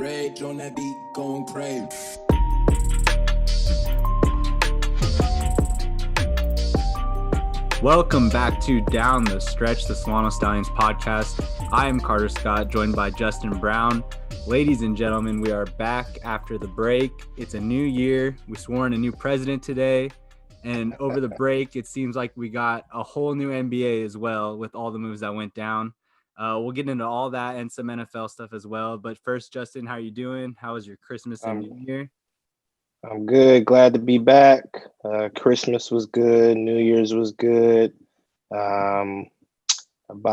Rage on that beat, going crazy. Welcome back to Down the Stretch, the Solano Stallions podcast. I am Carter Scott, joined by Justin Brown. Ladies and gentlemen, we are back after the break. It's a new year. We swore in a new president today. And over the break, it seems like we got a whole new NBA as well with all the moves that went down. We'll get into all that and some NFL stuff as well. But first, Justin, how are you doing? How was your Christmas and New Year? I'm good. Glad to be back. Christmas was good. New Year's was good. About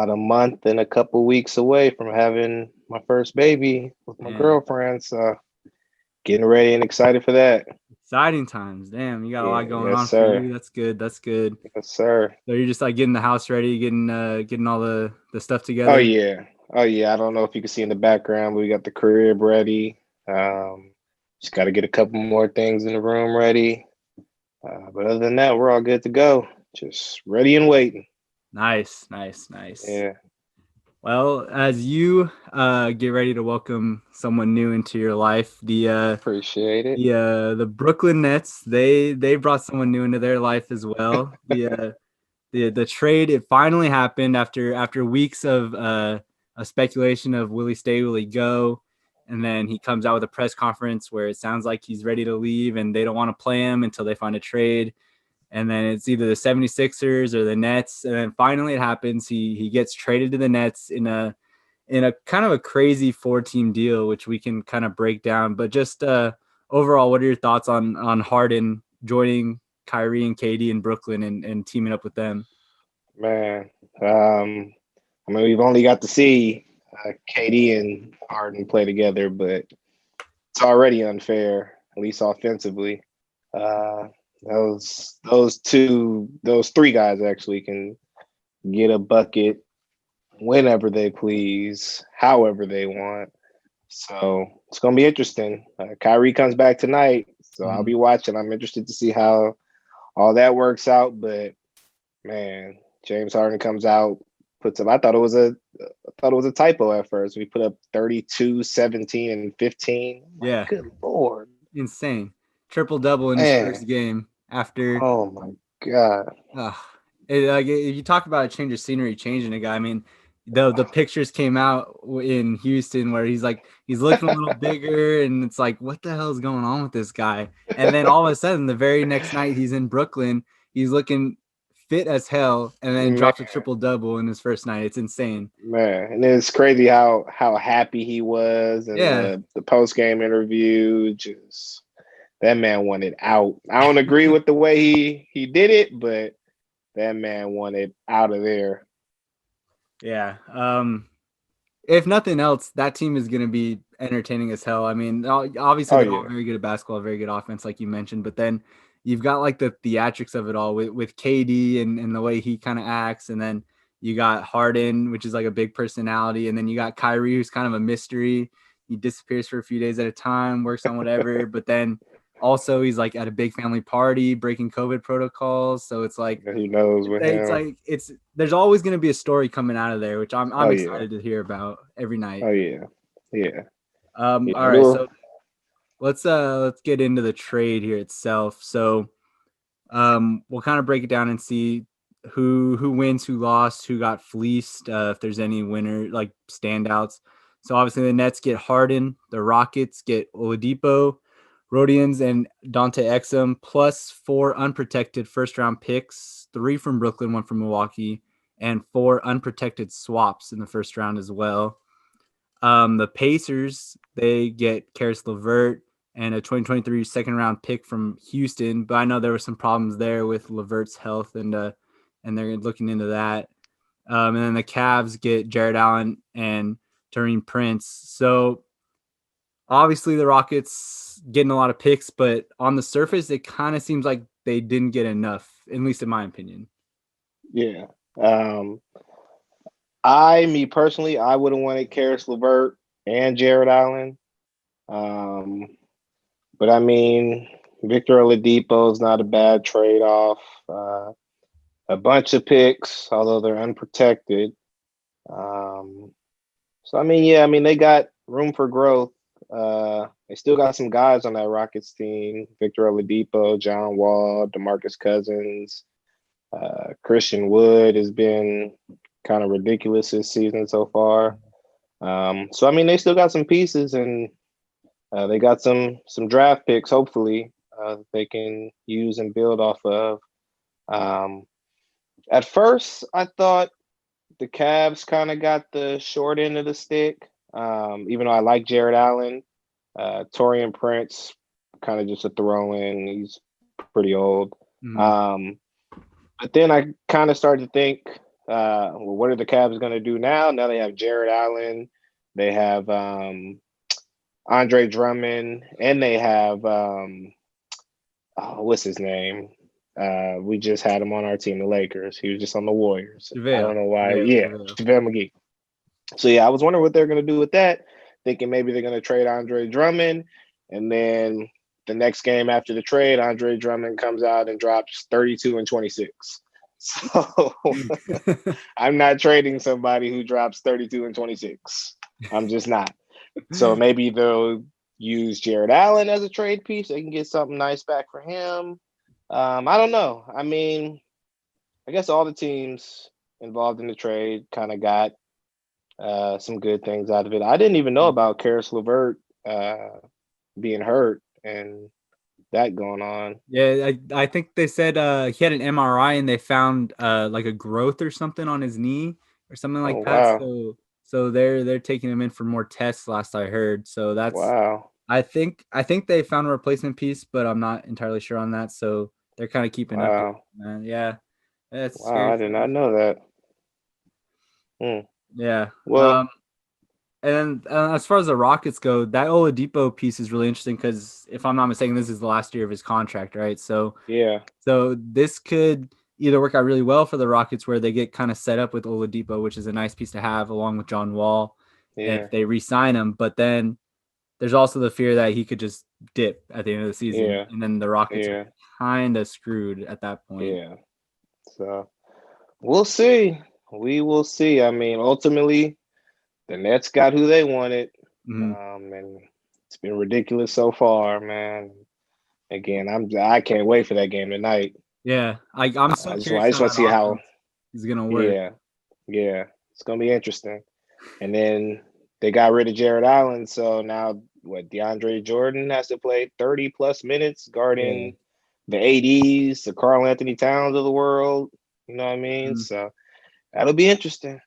a month and a couple weeks away from having my first baby with my girlfriend. So getting ready and excited for that. Exciting times. Damn, you got a lot going on sir. for you. That's good. That's good. Yes, sir. So you're just like getting the house ready, getting all the stuff together. Oh yeah. I don't know if you can see in the background, but we got the crib ready. Just got to get a couple more things in the room ready. But other than that, we're all good to go. Just ready and waiting. Nice. Yeah. Well, as you get ready to welcome someone new into your life, Appreciate it. The Brooklyn Nets, they brought someone new into their life as well. The trade, it finally happened after weeks of a speculation of will he stay, will he go? And then he comes out with a press conference where it sounds like he's ready to leave and they don't want to play him until they find a trade. And then it's either the 76ers or the Nets. And then finally it happens. He gets traded to the Nets in a kind of a crazy 4-team deal, which we can kind of break down. But just overall, what are your thoughts on Harden joining Kyrie and KD in Brooklyn and teaming up with them? Man, we've only got to see KD and Harden play together, but it's already unfair, at least offensively. Those three guys actually can get a bucket whenever they please, however they want. So it's going to be interesting. Kyrie comes back tonight, so I'll be watching. I'm interested to see how all that works out. But man, James Harden comes out, puts up. I thought it was a typo at first. We put up 32, 17, and 15. Yeah, good Lord, insane. Triple-double in his first game after. Oh my God. If you talk about a change of scenery, changing a guy, I mean, the pictures came out in Houston where he's looking a little bigger, and it's like, what the hell is going on with this guy? And then all of a sudden, the very next night, he's in Brooklyn. He's looking fit as hell, and then drops a triple-double in his first night. It's insane. Man, and it's crazy how happy he was in the post-game interview. Just that man wanted out. I don't agree with the way he did it, but that man wanted out of there. Yeah. If nothing else, that team is going to be entertaining as hell. I mean, obviously they're all very good at basketball, very good offense, like you mentioned, but then you've got like the theatrics of it all with KD and the way he kind of acts. And then you got Harden, which is like a big personality. And then you got Kyrie, who's kind of a mystery. He disappears for a few days at a time, works on whatever, but then also he's like at a big family party, breaking COVID protocols. So it's like, who knows what there's always going to be a story coming out of there, which I'm excited to hear about every night. Oh yeah. Yeah. All right. So let's get into the trade here itself. So we'll kind of break it down and see who wins, who lost, who got fleeced, if there's any winner, like standouts. So obviously the Nets get Harden, the Rockets get Oladipo, Rodions, and Dante Exum, plus 4 unprotected first-round picks, 3 from Brooklyn, 1 from Milwaukee, and 4 unprotected swaps in the first round as well. The Pacers, they get Karis LeVert and a 2023 second-round pick from Houston, but I know there were some problems there with LeVert's health, and they're looking into that. And then the Cavs get Jared Allen and Taurean Prince. So obviously the Rockets getting a lot of picks, but on the surface, it kind of seems like they didn't get enough, at least in my opinion. Yeah. Me personally, I would have wanted Karis LeVert and Jared Allen. But I mean, Victor Oladipo is not a bad trade-off. A bunch of picks, although they're unprotected. So I mean, they got room for growth. They still got some guys on that Rockets team: Victor Oladipo, John Wall, DeMarcus Cousins. Christian Wood has been kind of ridiculous this season so far. So I mean, they still got some pieces, and they got some draft picks. Hopefully, they can use and build off of. At first, I thought the Cavs kind of got the short end of the stick. Even though I like Jared Allen, Taurean Prince, kind of just a throw-in. He's pretty old. But then I kind of started to think, well, what are the Cavs going to do now? Now they have Jared Allen, they have Andre Drummond, and they have what's his name? We just had him on our team, the Lakers. He was just on the Warriors. I don't know why. JaVale McGee. So yeah, I was wondering what they're going to do with that. Thinking maybe they're going to trade Andre Drummond, and then the next game after the trade, Andre Drummond comes out and drops 32 and 26. So I'm not trading somebody who drops 32 and 26. I'm just not. So maybe they'll use Jared Allen as a trade piece. They can get something nice back for him. I don't know. I mean, I guess all the teams involved in the trade kind of got some good things out of it. I didn't even know about Karis LeVert being hurt and that going on. Yeah, I think they said he had an MRI and they found like a growth or something on his knee or something like that. Wow. So they're taking him in for more tests, last I heard. So that's wow. I think they found a replacement piece, but I'm not entirely sure on that. So they're kind of keeping up. Man. Yeah, that's wow. I did not know that. Yeah. Well. And as far as the Rockets go, that Oladipo piece is really interesting because if I'm not mistaken, this is the last year of his contract, right? So yeah. So this could either work out really well for the Rockets where they get kind of set up with Oladipo, which is a nice piece to have along with John Wall if they re-sign him. But then there's also the fear that he could just dip at the end of the season. And then the Rockets are kind of screwed at that point. Yeah. So we'll see. We will see. I mean, ultimately, the Nets got who they wanted. And it's been ridiculous so far, man. Again, I can't wait for that game tonight. Yeah, I'm so curious. I just want to see how he's gonna work. Yeah, it's gonna be interesting. And then they got rid of Jared Allen, so now DeAndre Jordan has to play 30 plus minutes guarding the ADs, the Karl Anthony Towns of the world. You know what I mean? So that'll be interesting.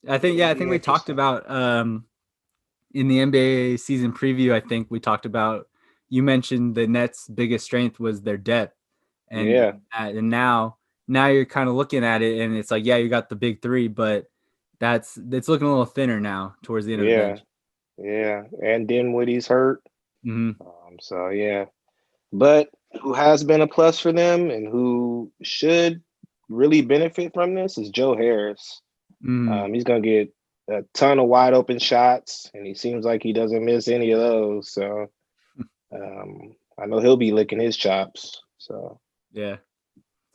I think we talked about in the NBA season preview. I think we talked about. You mentioned the Nets' biggest strength was their depth, and and now you're kind of looking at it, and it's like, you got the big three, but it's looking a little thinner now towards the end of the bench. Yeah, and Dinwiddie's hurt. So but who has been a plus for them and who should really benefit from this is Joe Harris. He's gonna get a ton of wide open shots, and he seems like he doesn't miss any of those. So. I know he'll be licking his chops. So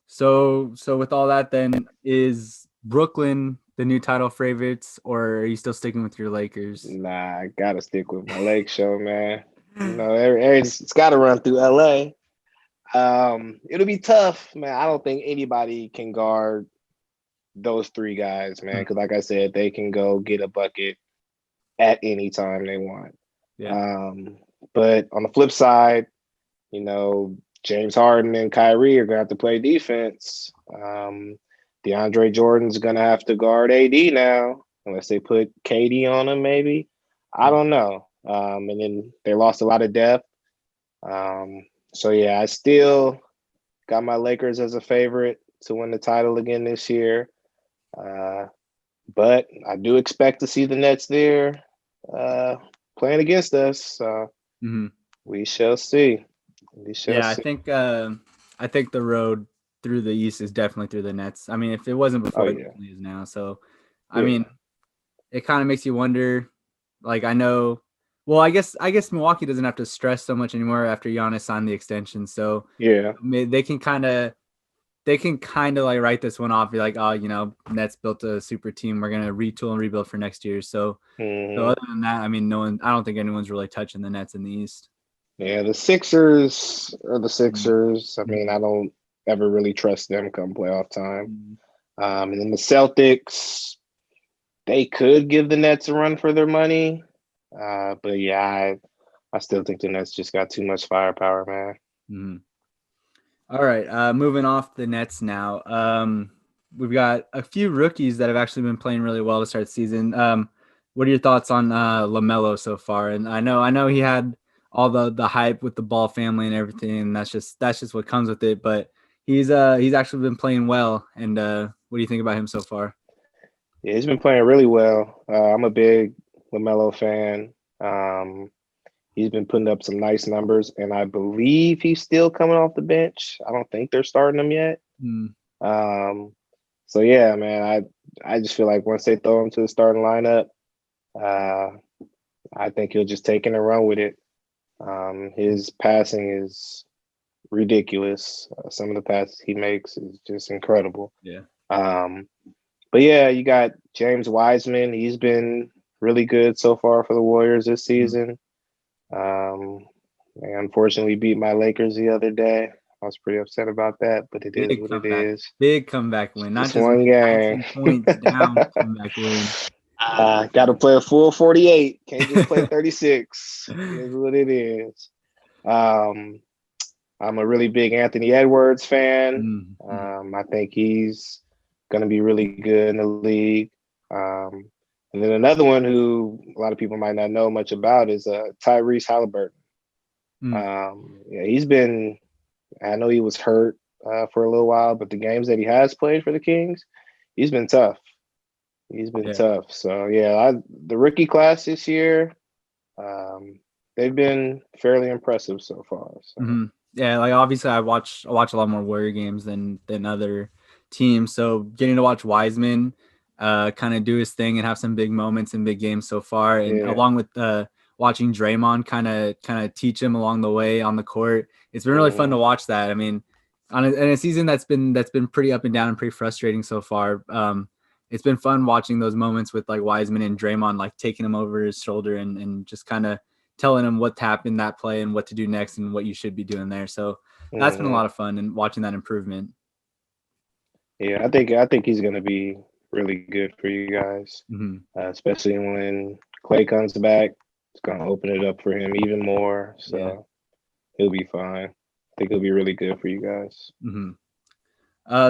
So with all that, then is Brooklyn the new title favorites, or are you still sticking with your Lakers? Nah, I gotta stick with my Lake show, man. You know, it's got to run through LA. It'll be tough, man. I don't think anybody can guard those three guys, man. Because like I said, they can go get a bucket at any time they want. But on the flip side, you know, James Harden and Kyrie are going to have to play defense. DeAndre Jordan's going to have to guard AD now, unless they put KD on him, maybe. I don't know. And then they lost a lot of depth. So, I still got my Lakers as a favorite to win the title again this year. But I do expect to see the Nets there playing against us. So we shall see. I think the road through the East is definitely through the Nets. I mean, if it wasn't before, it definitely is now. So, I mean, it kind of makes you wonder. Like, I know. Well, I guess Milwaukee doesn't have to stress so much anymore after Giannis signed the extension. So they can kind of they can kind of like write this one off. Be like, oh, Nets built a super team. We're gonna retool and rebuild for next year. So other than that, I mean, I don't think anyone's really touching the Nets in the East. Yeah, the Sixers are the Sixers. I mean, I don't ever really trust them come playoff time. And then the Celtics, they could give the Nets a run for their money. But yeah, I still think the Nets just got too much firepower, man. All right, moving off the Nets now. We've got a few rookies that have actually been playing really well to start the season. What are your thoughts on LaMelo so far? And I know he had all the hype with the Ball family and everything, and that's just what comes with it. But he's actually been playing well. And what do you think about him so far? Yeah, he's been playing really well. I'm a big LaMelo fan. He's been putting up some nice numbers, and I believe he's still coming off the bench. I don't think they're starting him yet. So yeah, man, I just feel like once they throw him to the starting lineup, I think he'll just take it and run with it. His passing is ridiculous. Some of the passes he makes is just incredible. Yeah. But yeah, you got James Wiseman. He's been really good so far for the Warriors this season. They unfortunately beat my Lakers the other day. I was pretty upset about that, but it is what it is. Big comeback win. Not just one game. 19 points down comeback win. Got to play a full 48. Can't just play 36. It is what it is. I'm a really big Anthony Edwards fan. I think he's going to be really good in the league. And then another one who a lot of people might not know much about is Tyrese Halliburton. Yeah, he's been – I know he was hurt for a little while, but the games that he has played for the Kings, he's been tough. He's been tough. So, yeah, the rookie class this year, they've been fairly impressive so far. So. Yeah, like obviously I watch a lot more Warrior games than other teams. So getting to watch Wiseman kind of do his thing and have some big moments and big games so far, and along with watching Draymond kind of teach him along the way on the court, it's been really fun to watch that. I mean, in a season that's been pretty up and down and pretty frustrating so far. It's been fun watching those moments with like Wiseman and Draymond, like taking him over his shoulder and just kind of telling him what happened that play and what to do next and what you should be doing there. So that's been a lot of fun and watching that improvement. Yeah, I think he's going to be really good for you guys, especially when Clay comes back. It's going to open it up for him even more. So he'll be fine. I think he'll be really good for you guys.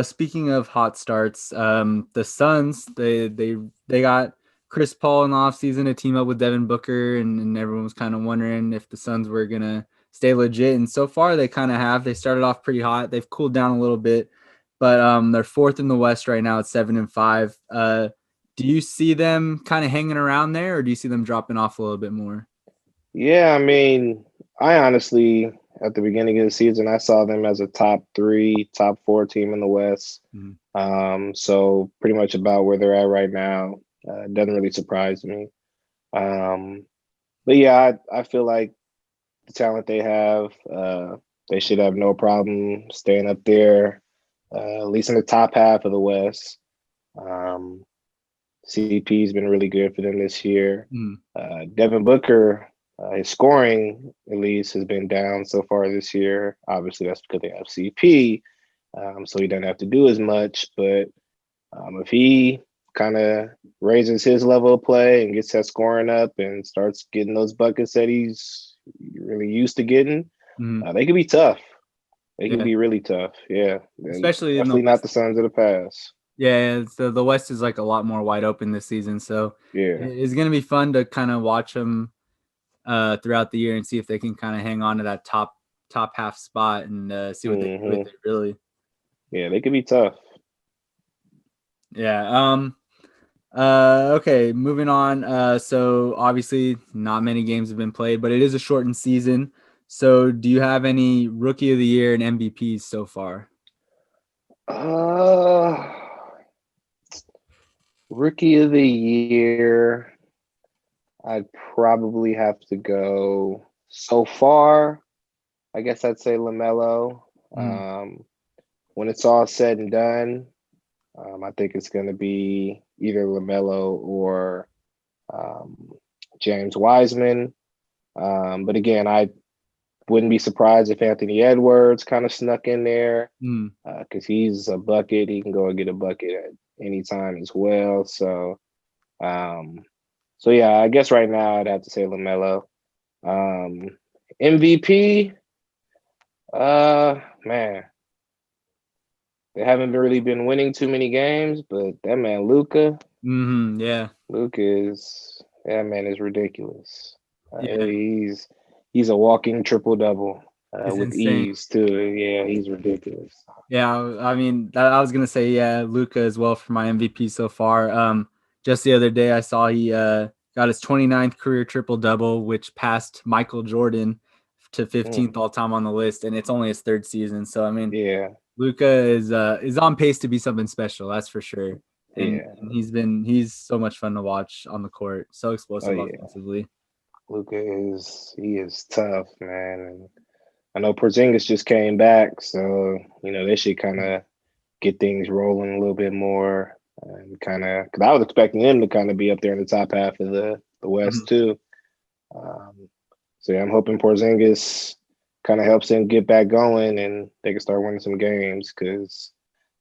Speaking of hot starts, the Suns, they got Chris Paul in the offseason to team up with Devin Booker, and everyone was kind of wondering if the Suns were going to stay legit. And so far they kind of have. They started off pretty hot. They've cooled down a little bit, but they're fourth in the West right now at 7-5. Do you see them kind of hanging around there, or do you see them dropping off a little bit more? Yeah, I mean, I honestly, at the beginning of the season, I saw them as a top 3, top 4 team in the West. So pretty much about where they're at right now. Doesn't really surprise me. But yeah, I feel like the talent they have, they should have no problem staying up there, at least in the top half of the West. CP's been really good for them this year. Devin Booker, his scoring, at least, has been down so far this year. Obviously, that's because they have CP, so he doesn't have to do as much. But if he kind of raises his level of play and gets that scoring up and starts getting those buckets that he's really used to getting, they could be tough. They can be really tough. Yeah, especially definitely not the Suns of the past. Yeah, so the West is like a lot more wide open this season. So it's going to be fun to kind of watch them throughout the year and see if they can kind of hang on to that top half spot and see what they do with it, really. Yeah, they could be tough. Yeah. Okay, moving on. So obviously not many games have been played, but it is a shortened season. So do you have any Rookie of the Year and MVPs so far? Rookie of the Year, I'd probably have to go so far. I guess I'd say LaMelo. when it's all said and done, I think it's going to be either LaMelo or James Wiseman. But again, I wouldn't be surprised if Anthony Edwards kind of snuck in there because he's a bucket. He can go and get a bucket at any time as well. So yeah, I guess right now I'd have to say LaMelo. MVP, man, they haven't really been winning too many games, but that man Luka, yeah, that man is ridiculous. yeah. He's a walking triple double with insane. ease too. Yeah, he's ridiculous. Yeah, I mean, I was gonna say Luka as well for my MVP so far. Just the other day I saw he got his 29th career triple double, which passed Michael Jordan to 15th all time on the list, and it's only his third season. So I mean, yeah, Luka is on pace to be something special, that's for sure. And he's so much fun to watch on the court, so explosive offensively. Luka is tough, man. And I know Porzingis just came back, so they should kind of get things rolling a little bit more, and kind of because I was expecting him to kind of be up there in the top half of the West too. So yeah, I'm hoping Porzingis kind of helps him get back going, and they can start winning some games because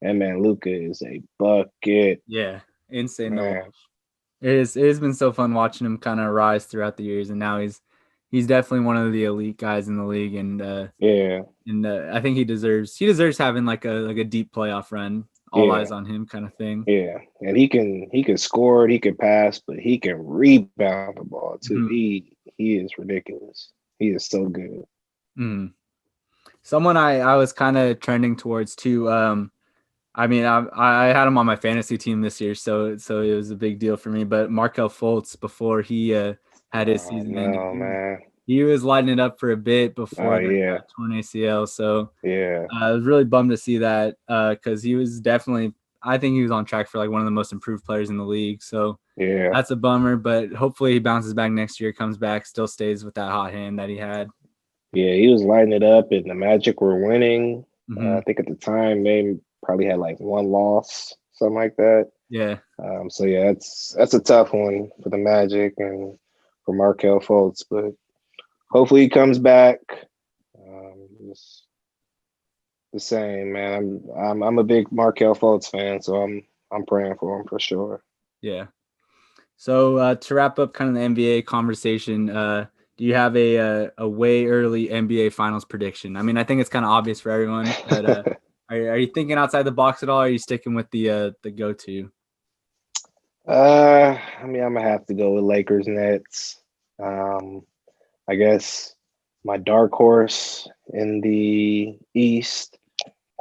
that man Luka is a bucket. Yeah, insane to watch. It has been so fun watching him kind of rise throughout the years, and now he's definitely one of the elite guys in the league, and I think he deserves having like a deep playoff run. All eyes on him kind of thing. Yeah, and he can score it, he can pass, but he can rebound the ball too. He is ridiculous. He is so good. Someone I was kind of trending towards too. I mean, I had him on my fantasy team this year, so it was a big deal for me. But Markelle Fultz, before he had his season ended, he was lighting it up for a bit before the torn ACL. So I was really bummed to see that because he was definitely, I think he was on track for like one of the most improved players in the league. So that's a bummer. But hopefully he bounces back next year, comes back, still stays with that hot hand that he had. Yeah, he was lighting it up, and the Magic were winning. I think at the time they probably had like one loss, something like that. Yeah. So yeah, that's a tough one for the Magic and for Markelle Fultz, but hopefully he comes back. Just the same, man. I'm a big Markelle Fultz fan, so I'm praying for him for sure. Yeah. So to wrap up kind of the NBA conversation, do you have a way early NBA Finals prediction? I mean, I think it's kind of obvious for everyone, but are you thinking outside the box at all? Or are you sticking with the go-to? I mean, I'm gonna have to go with Lakers Nets. I guess my dark horse in the East.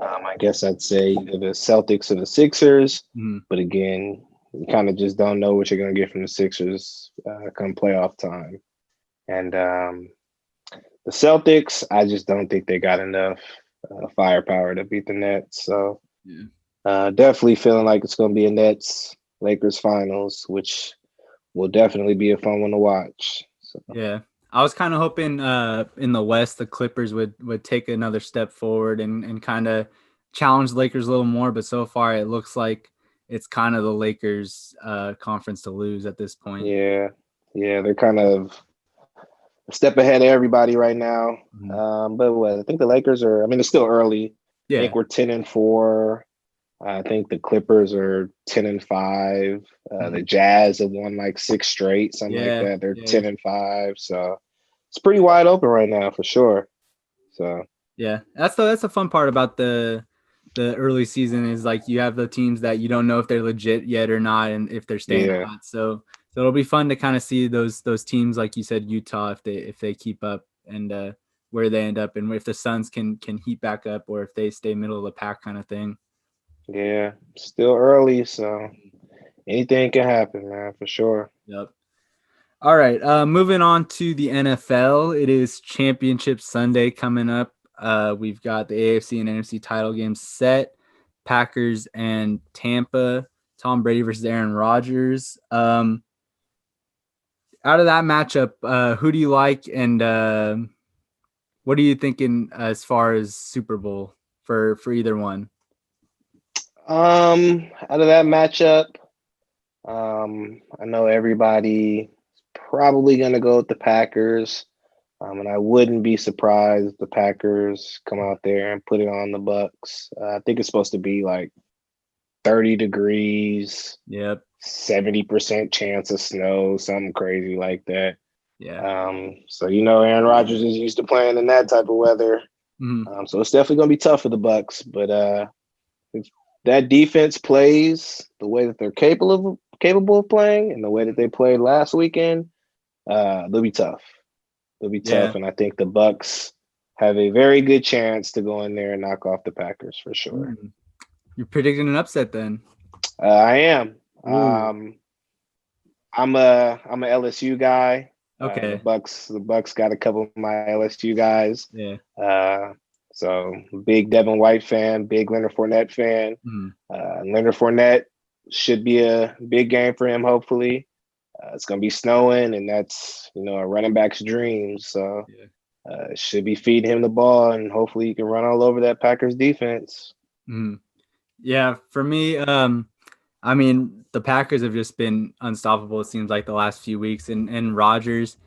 I guess I'd say either the Celtics or the Sixers. But again, you kind of just don't know what you're gonna get from the Sixers come playoff time. And the Celtics, I just don't think they got enough firepower to beat the Nets. So definitely feeling like it's going to be a Nets-Lakers finals, which will definitely be a fun one to watch. So. Yeah. I was kind of hoping in the West, the Clippers would take another step forward and kind of challenge the Lakers a little more. But so far, it looks like it's kind of the Lakers conference to lose at this point. Yeah, they're kind of a step ahead of everybody right now. But I think the Lakers are, I mean, it's still early. I think we're 10-4. I think the Clippers are 10-5. The Jazz have won like 6 straight, something like that. They're 10-5. So it's pretty wide open right now for sure. So yeah, that's the fun part about the early season is like you have the teams that you don't know if they're legit yet or not, and if they're staying hot. So it'll be fun to kind of see those teams, like you said, Utah, if they keep up and where they end up, and if the Suns can heat back up, or if they stay middle of the pack kind of thing. Yeah, still early, so anything can happen, man, for sure. Yep. All right, moving on to the NFL. It is Championship Sunday coming up. We've got the AFC and NFC title games set. Packers and Tampa. Tom Brady versus Aaron Rodgers. Out of that matchup, who do you like, and what are you thinking as far as Super Bowl for either one? Out of that matchup, I know everybody probably gonna go with the Packers. And I wouldn't be surprised if the Packers come out there and put it on the Bucks. I think it's supposed to be like 30 degrees. Yep. 70% chance of snow, something crazy like that. Yeah. So Aaron Rodgers is used to playing in that type of weather. Mm-hmm. So it's definitely gonna be tough for the Bucks. But if that defense plays the way that they're capable of playing and the way that they played last weekend, they'll be tough. They'll be tough, and I think the Bucks have a very good chance to go in there and knock off the Packers for sure. You're predicting an upset then? I am. Ooh. I'm a LSU guy. Okay. The Bucks got a couple of my LSU guys. Yeah. So big Devin White fan, big Leonard Fournette fan. Leonard Fournette should be a big game for him, hopefully. It's going to be snowing, and that's, a running back's dream. So should be feeding him the ball, and hopefully he can run all over that Packers defense. Yeah, for me, I mean, the Packers have just been unstoppable, it seems like, the last few weeks. And Rodgers,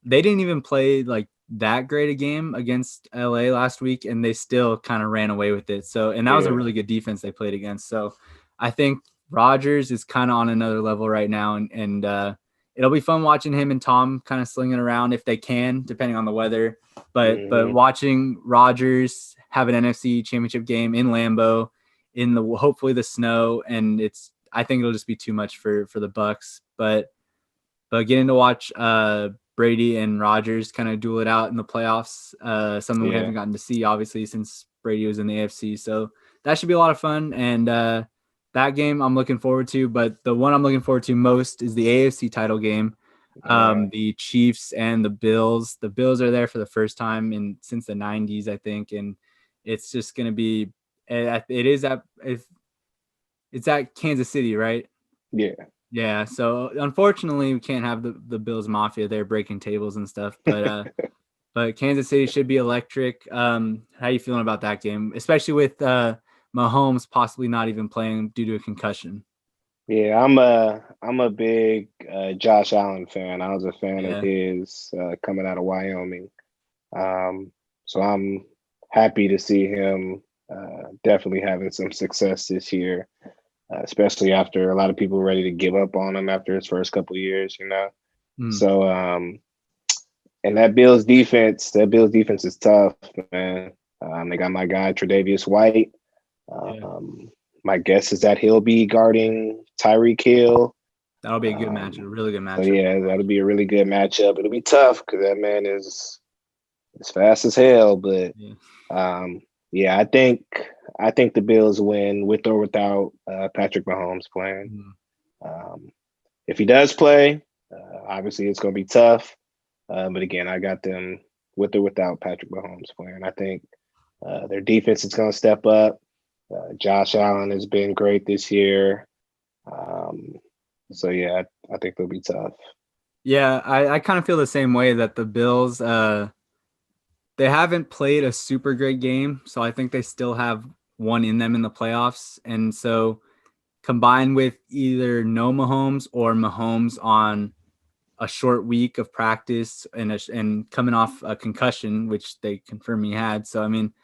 they didn't even play like that great a game against LA last week, and they still kind of ran away with it. So, and that was a really good defense they played against. So I think Rodgers is kind of on another level right now, and it'll be fun watching him and Tom kind of slinging around if they can, depending on the weather. But watching Rodgers have an NFC Championship game in Lambeau, in the hopefully the snow, and I think it'll just be too much for the Bucks. But getting to watch Brady and Rodgers kind of duel it out in the playoffs, something we haven't gotten to see obviously since Brady was in the AFC. So that should be a lot of fun, and that game I'm looking forward to. But the one I'm looking forward to most is the AFC title game. The Chiefs and the Bills. The Bills are there for the first time since the 90s, I think, and it's just going to be. It's at Kansas City, right? Yeah. So unfortunately, we can't have the Bills Mafia there breaking tables and stuff. But but Kansas City should be electric. How are you feeling about that game, especially with Mahomes possibly not even playing due to a concussion? Yeah, I'm a big Josh Allen fan. I was a fan of his coming out of Wyoming. So I'm happy to see him definitely having some success this year, especially after a lot of people were ready to give up on him after his first couple of years, So and that Bills defense is tough, man. They got my guy Tre'Davious White. My guess is that he'll be guarding Tyreek Hill. That'll be a good matchup, a really good matchup. So yeah, that'll be a really good matchup. It'll be tough because that man is fast as hell. But I think the Bills win with or without Patrick Mahomes playing. If he does play, obviously it's going to be tough. But again, I got them with or without Patrick Mahomes playing. I think their defense is going to step up. Josh Allen has been great this year. So yeah, I think they'll be tough. Yeah, I kind of feel the same way, that the Bills, they haven't played a super great game, so I think they still have one in them in the playoffs. And so combined with either no Mahomes or Mahomes on a short week of practice and coming off a concussion, which they confirmed he had. So, I mean,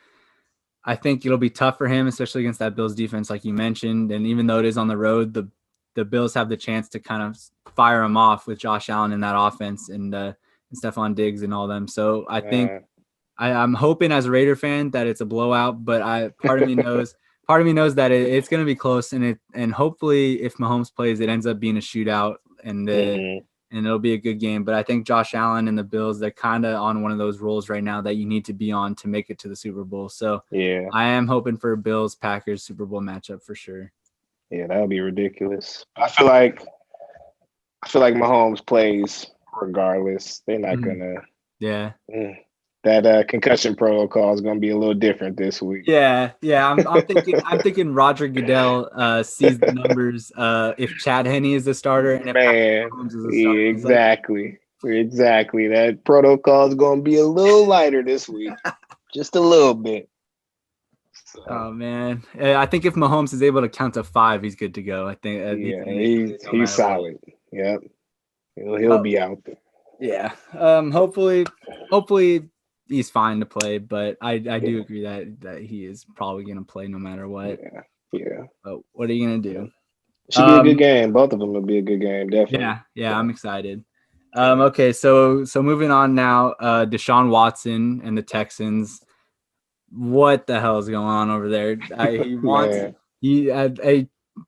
I think it'll be tough for him, especially against that Bills defense, like you mentioned. And even though it is on the road, the Bills have the chance to kind of fire him off with Josh Allen in that offense and Stephon Diggs and all them. So I think I'm hoping as a Raider fan that it's a blowout, but part of me knows that it's going to be close, and hopefully if Mahomes plays, it ends up being a shootout and it'll be a good game. But I think Josh Allen and the Bills, they're kind of on one of those roles right now that you need to be on to make it to the Super Bowl. So yeah, I am hoping for a Bills-Packers Super Bowl matchup for sure. Yeah, that would be ridiculous. I feel like Mahomes plays regardless. They're not gonna. Yeah. That concussion protocol is gonna be a little different this week. Yeah. I'm thinking Roger Goodell sees the numbers. If Chad Henne is the starter and if Mahomes is the starter, exactly. That protocol is gonna be a little lighter this week, just a little bit. So, Oh man, I think if Mahomes is able to count to 5, he's good to go. I think he's solid. What. Yep, he'll be out there. Yeah. Hopefully he's fine to play, but I do agree that he is probably going to play no matter what. Yeah. But what are you going to do? Should be a good game. Both of them will be a good game, definitely. Yeah, I'm excited. Okay, so moving on now, Deshaun Watson and the Texans. What the hell is going on over there?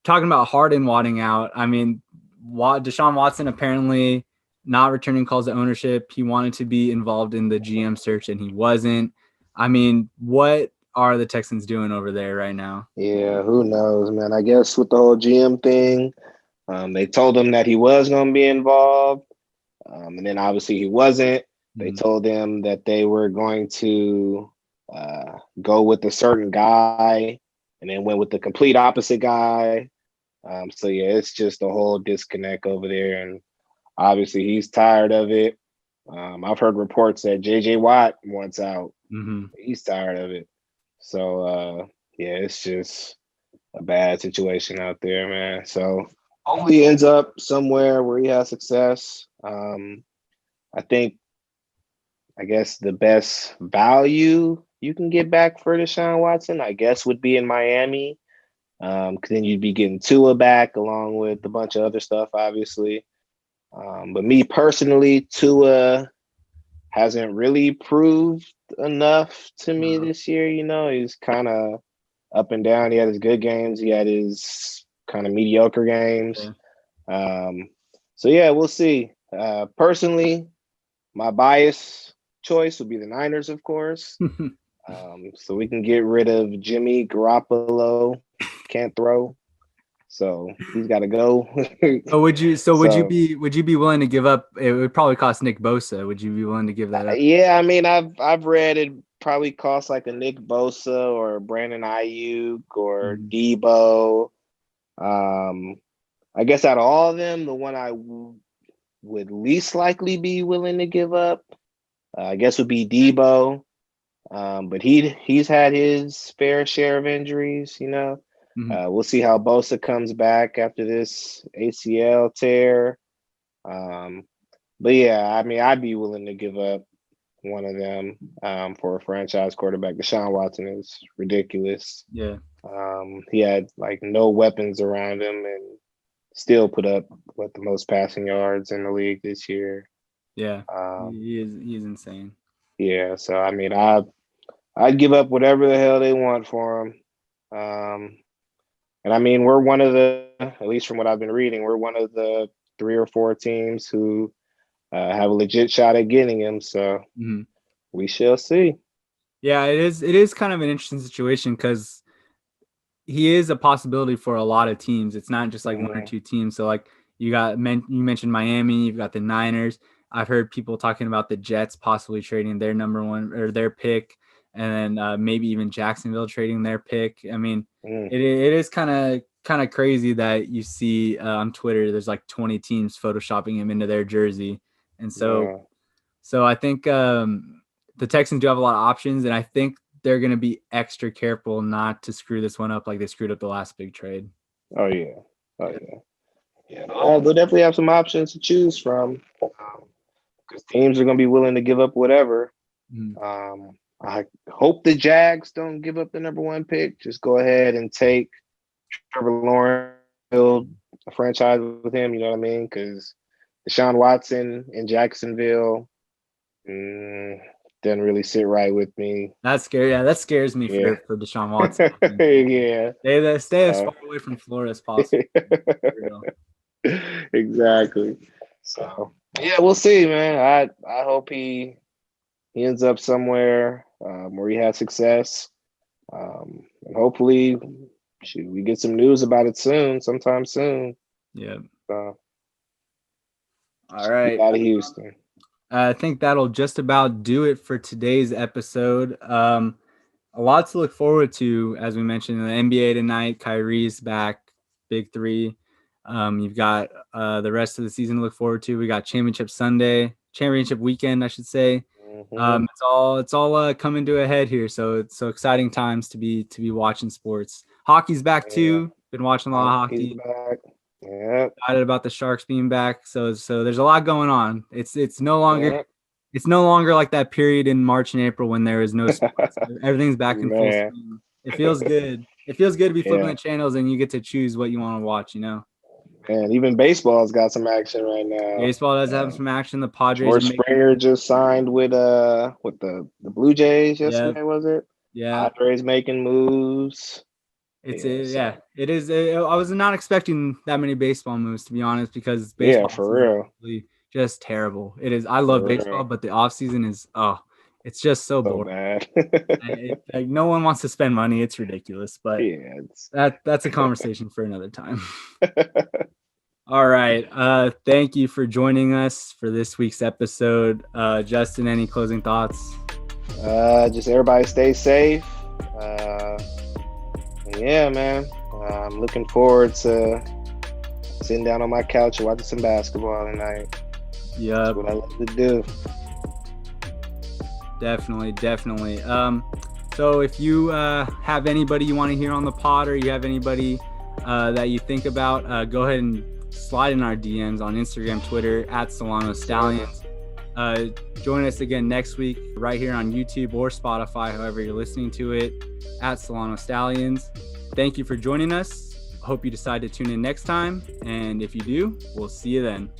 Talking about Harden wadding out. I mean, Deshaun Watson apparently not returning calls to ownership. He wanted to be involved in the GM search and he wasn't. I mean, what are the Texans doing over there right now? Yeah, who knows, man? I guess with the whole GM thing, they told him that he was going to be involved. And then obviously he wasn't. They told him that they were going to go with a certain guy and then went with the complete opposite guy. So yeah, it's just a whole disconnect over there. And obviously he's tired of it. I've heard reports that JJ Watt wants out. He's tired of it. So yeah, it's just a bad situation out there, man. So hopefully he ends up somewhere where he has success. I guess the best value you can get back for Deshaun Watson, I guess, would be in Miami. Because then you'd be getting Tua back along with a bunch of other stuff, obviously. But me personally, Tua hasn't really proved enough to me this year. You know, he's kind of up and down. He had his good games. He had his kind of mediocre games. So yeah, we'll see. Personally, my bias choice would be the Niners, of course. So we can get rid of Jimmy Garoppolo. Can't throw, so he's got to go. Would you be willing to give up? It would probably cost Nick Bosa. Would you be willing to give that up? Yeah, I mean, I've read it probably costs like a Nick Bosa or Brandon Ayuk or Debo. I guess out of all of them, the one I would least likely be willing to give up, I guess, would be Debo. But he's had his fair share of injuries, you know. We'll see how Bosa comes back after this ACL tear. But yeah, I mean, I'd be willing to give up one of them for a franchise quarterback. Deshaun Watson is ridiculous. Yeah. He had like no weapons around him and still put up the most passing yards in the league this year. Yeah. He's insane. Yeah, so I mean, I'd give up whatever the hell they want for him. And I mean, we're one of the, at least from what I've been reading, we're one of the 3 or 4 teams who have a legit shot at getting him. So we shall see. Yeah, it is kind of an interesting situation because he is a possibility for a lot of teams. It's not just like 1 or 2 teams. So like you mentioned Miami, you've got the Niners. I've heard people talking about the Jets possibly trading their number 1 or their pick, and then maybe even Jacksonville trading their pick. I mean, it is kind of crazy that you see on Twitter there's like 20 teams photoshopping him into their jersey, and so I think the Texans do have a lot of options, and I think they're going to be extra careful not to screw this one up like they screwed up the last big trade. Oh yeah. They'll definitely have some options to choose from. Because teams are going to be willing to give up whatever. I hope the Jags don't give up the number 1 pick. Just go ahead and take Trevor Lawrence, build a franchise with him. You know what I mean? Because Deshaun Watson in Jacksonville doesn't really sit right with me. That's scary. Yeah, that scares me for Deshaun Watson. Yeah. Stay as far away from Florida as possible. Exactly. So yeah, we'll see, man. I hope he ends up somewhere where he has success. And hopefully we get some news about it sometime soon. Yeah. All right. Out of Houston. I think that'll just about do it for today's episode. A lot to look forward to, as we mentioned, in the NBA tonight. Kyrie's back, big 3. You've got the rest of the season to look forward to. We got championship weekend, I should say. It's all coming to a head here. So it's so exciting times to be watching sports. Hockey's back too. Been watching a lot of hockey. Back. Yeah. Excited about the Sharks being back. So there's a lot going on. It's no longer like that period in March and April when there is no sports. Everything's back in full swing. It feels good. It feels good to be flipping the channels and you get to choose what you want to watch, And even baseball's got some action right now. Baseball does have some action. The Padres. George Springer just signed with the Blue Jays yesterday, was it? Yeah. Padres making moves. It is. I was not expecting that many baseball moves, to be honest, because baseball for real, really just terrible. It is. I love baseball, but the off season is it's just so boring. Bad. Like no one wants to spend money. It's ridiculous, but that's a conversation for another time. All right. Thank you for joining us for this week's episode. Justin, any closing thoughts? Just everybody stay safe. Yeah, man. I'm looking forward to sitting down on my couch and watching some basketball tonight. Yeah, that's what I love to do. Definitely. So if you have anybody you want to hear on the pod, or you have anybody that you think about, go ahead and slide in our DMs on Instagram, Twitter @Solano Stallions. Join us again next week right here on YouTube or Spotify, however you're listening to it, @Solano Stallions. Thank you for joining us. Hope you decide to tune in next time. And if you do, we'll see you then.